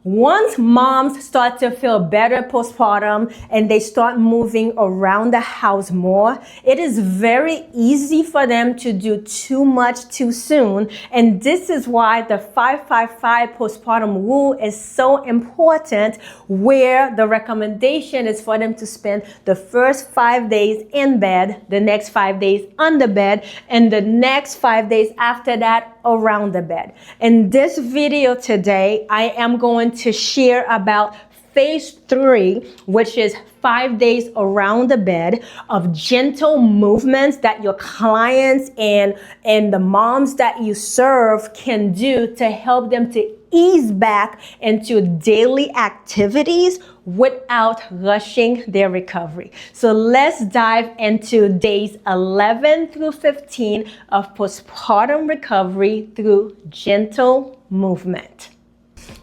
Once moms start to feel better postpartum and they start moving around the house more, it is very easy for them to do too much too soon. And this is why the 5-5-5 postpartum rule is so important, where the recommendation is for them to spend the first 5 days in bed, the next 5 days on the bed, and the next 5 days after that around the bed. In this video today, I am going to share about phase 3, which is 5 days around the bed of gentle movements that your clients and the moms that you serve can do to help them to ease back into daily activities without rushing their recovery. So let's dive into days 11 through 15 of postpartum recovery through gentle movement.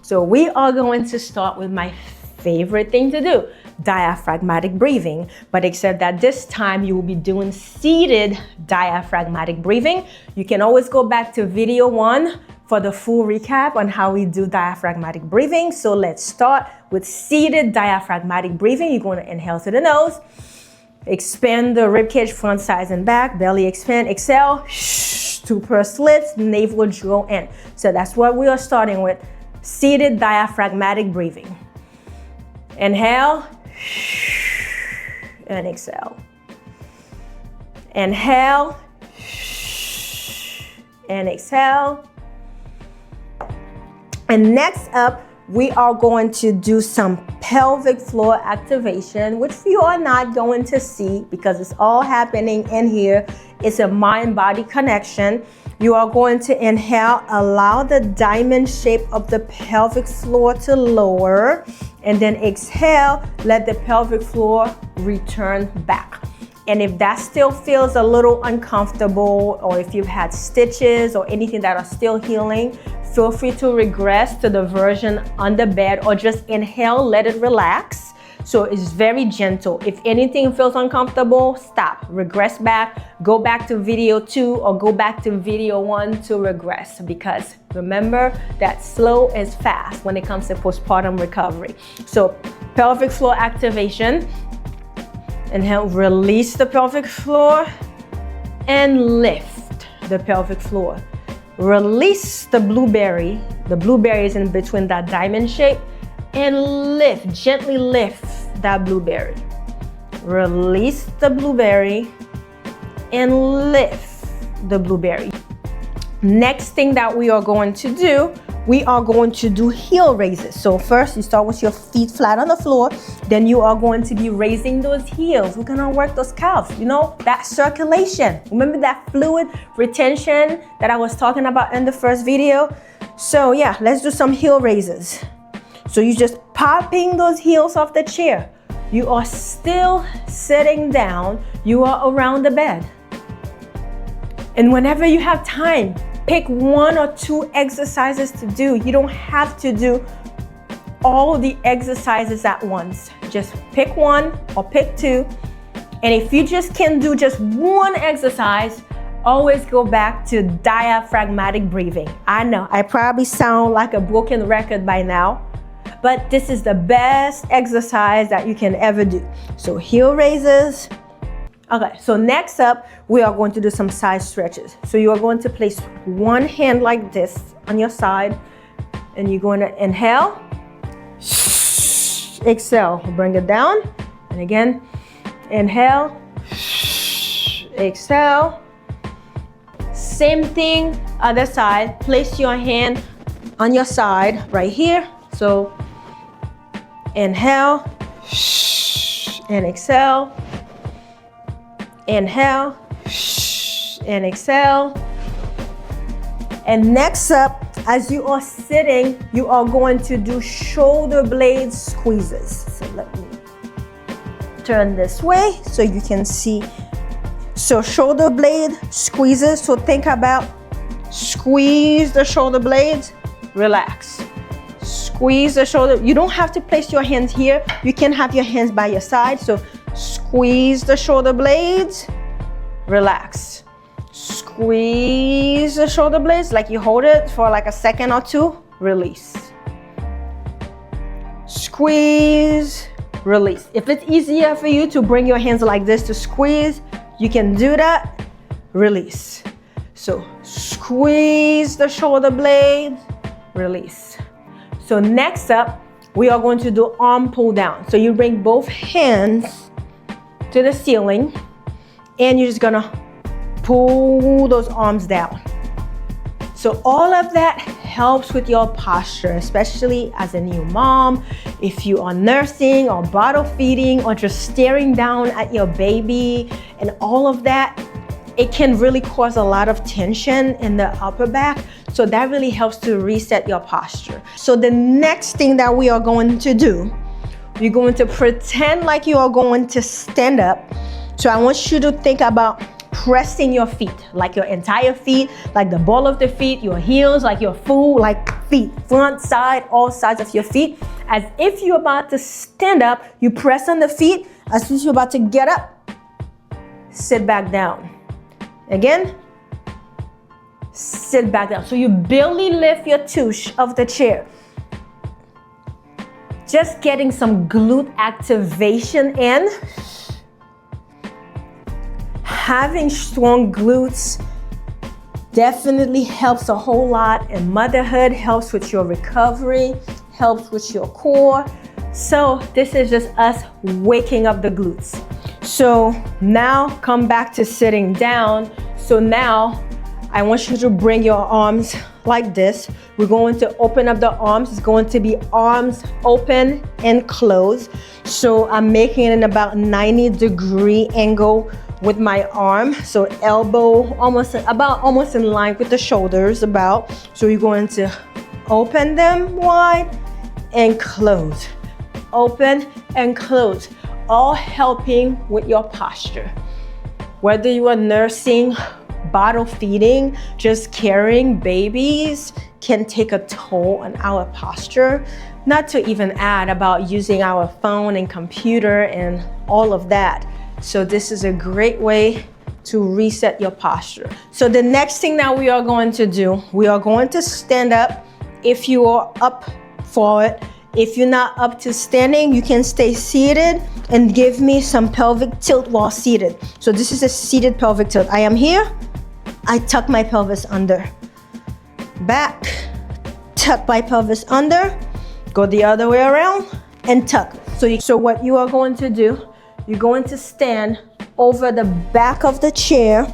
So we are going to start with my favorite thing to do, diaphragmatic breathing, but except that this time you will be doing seated diaphragmatic breathing. You can always go back to video 1 for the full recap on how we do diaphragmatic breathing. So let's start with seated diaphragmatic breathing. You're going to inhale to the nose, expand the ribcage front, sides, and back, belly expand, exhale, 2 pursed lips, navel draw in. So that's what we are starting with, seated diaphragmatic breathing. Inhale and exhale. Inhale and exhale. And next up, we are going to do some pelvic floor activation, which you are not going to see because it's all happening in here. It's a mind-body connection. You are going to inhale, allow the diamond shape of the pelvic floor to lower, and then exhale, let the pelvic floor return back. And if that still feels a little uncomfortable, or if you've had stitches or anything that are still healing, feel free to regress to the version on the bed, or just inhale, let it relax. So it's very gentle. If anything feels uncomfortable, stop, regress back, go back to video 2 or go back to video 1 to regress, because remember that slow is fast when it comes to postpartum recovery. So pelvic floor activation. Inhale, release the pelvic floor and lift the pelvic floor. Release the blueberry. The blueberry is in between that diamond shape, and lift, gently lift that blueberry. Release the blueberry and lift the blueberry. Next thing that we are going to do, we are going to do heel raises. So first you start with your feet flat on the floor, then you are going to be raising those heels. We're gonna work those calves, you know, that circulation. Remember that fluid retention that I was talking about in the first video? So yeah, let's do some heel raises. So you just popping those heels off the chair. You are still sitting down, you are around the bed. And whenever you have time, pick 1 or 2 exercises to do. You don't have to do all the exercises at once. Just pick 1 or pick 2. And if you just can do just 1 exercise, always go back to diaphragmatic breathing. I know, I probably sound like a broken record by now, but this is the best exercise that you can ever do. So heel raises. Okay, so next up, we are going to do some side stretches. So you are going to place 1 hand like this on your side, and you're going to inhale, exhale, bring it down, and again, inhale, exhale. Same thing, other side. Place your hand on your side right here. So inhale and exhale. Inhale and exhale. And next up, as you are sitting, you are going to do shoulder blade squeezes. So let me turn this way so you can see. So shoulder blade squeezes. So think about squeeze the shoulder blades, relax. Squeeze the shoulder. You don't have to place your hands here. You can have your hands by your side. So squeeze the shoulder blades, relax. Squeeze the shoulder blades like you hold it for like a second or 2, release. squeeze, release. If it's easier for you to bring your hands like this to squeeze, you can do that. Release. So squeeze the shoulder blade, release. So next up, we are going to do arm pull down. So you bring both hands to the ceiling and you're just gonna pull those arms down. So all of that helps with your posture, especially as a new mom, if you are nursing or bottle feeding or just staring down at your baby and all of that. It can really cause a lot of tension in the upper back. So that really helps to reset your posture. So the next thing that we are going to do, you're going to pretend like you are going to stand up. So I want you to think about pressing your feet, like your entire feet, like the ball of the feet, your heels, like your full, like feet, front, side, all sides of your feet. As if you're about to stand up, you press on the feet. As soon as you're about to get up, sit back down. Again, sit back down. So you barely lift your tush of the chair. Just getting some glute activation in. Having strong glutes definitely helps a whole lot in motherhood, helps with your recovery, helps with your core. So this is just us waking up the glutes. So now come back to sitting down. So now I want you to bring your arms like this. We're going to open up the arms. It's going to be arms open and closed. So I'm making it in about 90-degree angle with my arm. So elbow almost in line with the shoulders about. So you're going to open them wide and close. Open and close. All helping with your posture. Whether you are nursing, bottle feeding, just carrying babies can take a toll on our posture. Not to even add about using our phone and computer and all of that. So this is a great way to reset your posture. So the next thing that we are going to do, we are going to stand up. If you are up for it, if you're not up to standing, you can stay seated and give me some pelvic tilt while seated. So this is a seated pelvic tilt. I am here, I tuck my pelvis under. Back, tuck my pelvis under, go the other way around and tuck. So what you are going to do, you're going to stand over the back of the chair.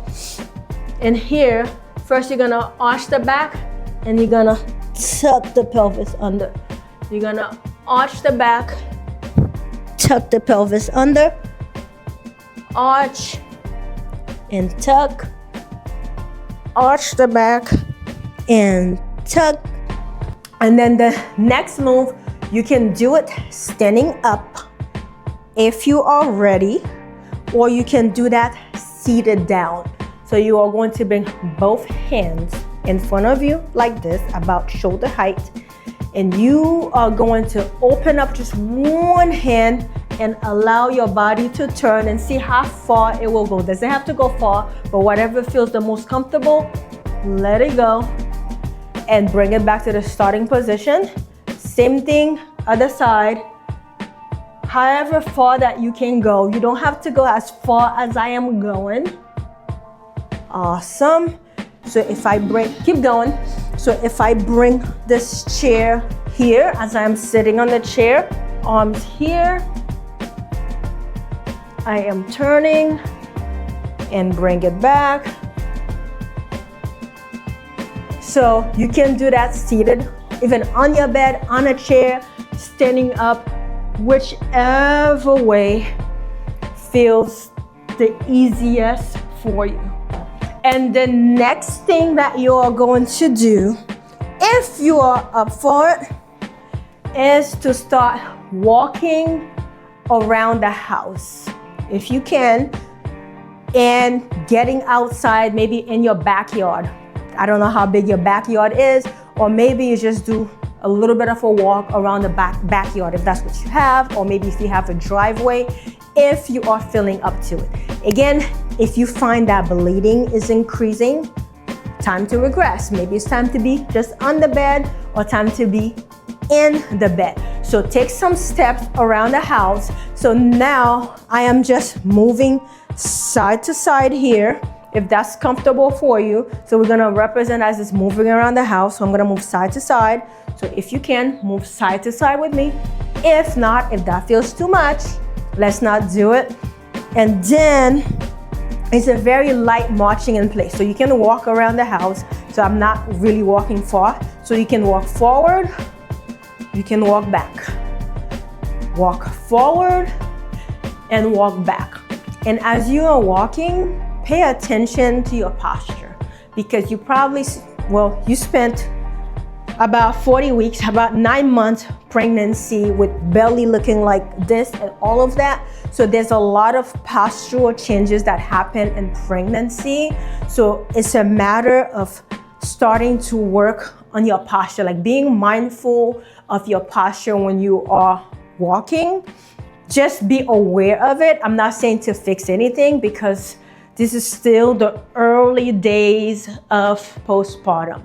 And here, first you're gonna arch the back and you're gonna tuck the pelvis under. You're gonna arch the back, tuck the pelvis under, arch and tuck, arch the back and tuck. And then the next move, you can do it standing up if you are ready, or you can do that seated down. So you are going to bring both hands in front of you like this, about shoulder height. And you are going to open up just one hand and allow your body to turn and see how far it will go. Doesn't have to go far, but whatever feels the most comfortable, let it go and bring it back to the starting position. Same thing, other side. However far that you can go. You don't have to go as far as I am going. Awesome. So if I keep going. So if I bring this chair here as I'm sitting on the chair, arms here, I am turning and bring it back. So you can do that seated, even on your bed, on a chair, standing up, whichever way feels the easiest for you. And the next thing that you are going to do, if you are up for it, is to start walking around the house, if you can, and getting outside, maybe in your backyard. I don't know how big your backyard is, or maybe you just do a little bit of a walk around the backyard if that's what you have, or maybe if you have a driveway, if you are feeling up to it. Again, if you find that bleeding is increasing, time to regress. Maybe it's time to be just on the bed or time to be in the bed. So take some steps around the house. So now I am just moving side to side here, if that's comfortable for you. So we're gonna represent as it's moving around the house. So I'm gonna move side to side. So if you can, move side to side with me. If not, if that feels too much, let's not do it. And then it's a very light marching in place. So you can walk around the house. So I'm not really walking far. So you can walk forward, you can walk back. Walk forward and walk back. And as you are walking, pay attention to your posture, because you probably, well, you spent about 40 weeks, about 9 months pregnancy with belly looking like this and all of that. So there's a lot of postural changes that happen in pregnancy. So it's a matter of starting to work on your posture, like being mindful of your posture when you are walking. Just be aware of it. I'm not saying to fix anything, because this is still the early days of postpartum.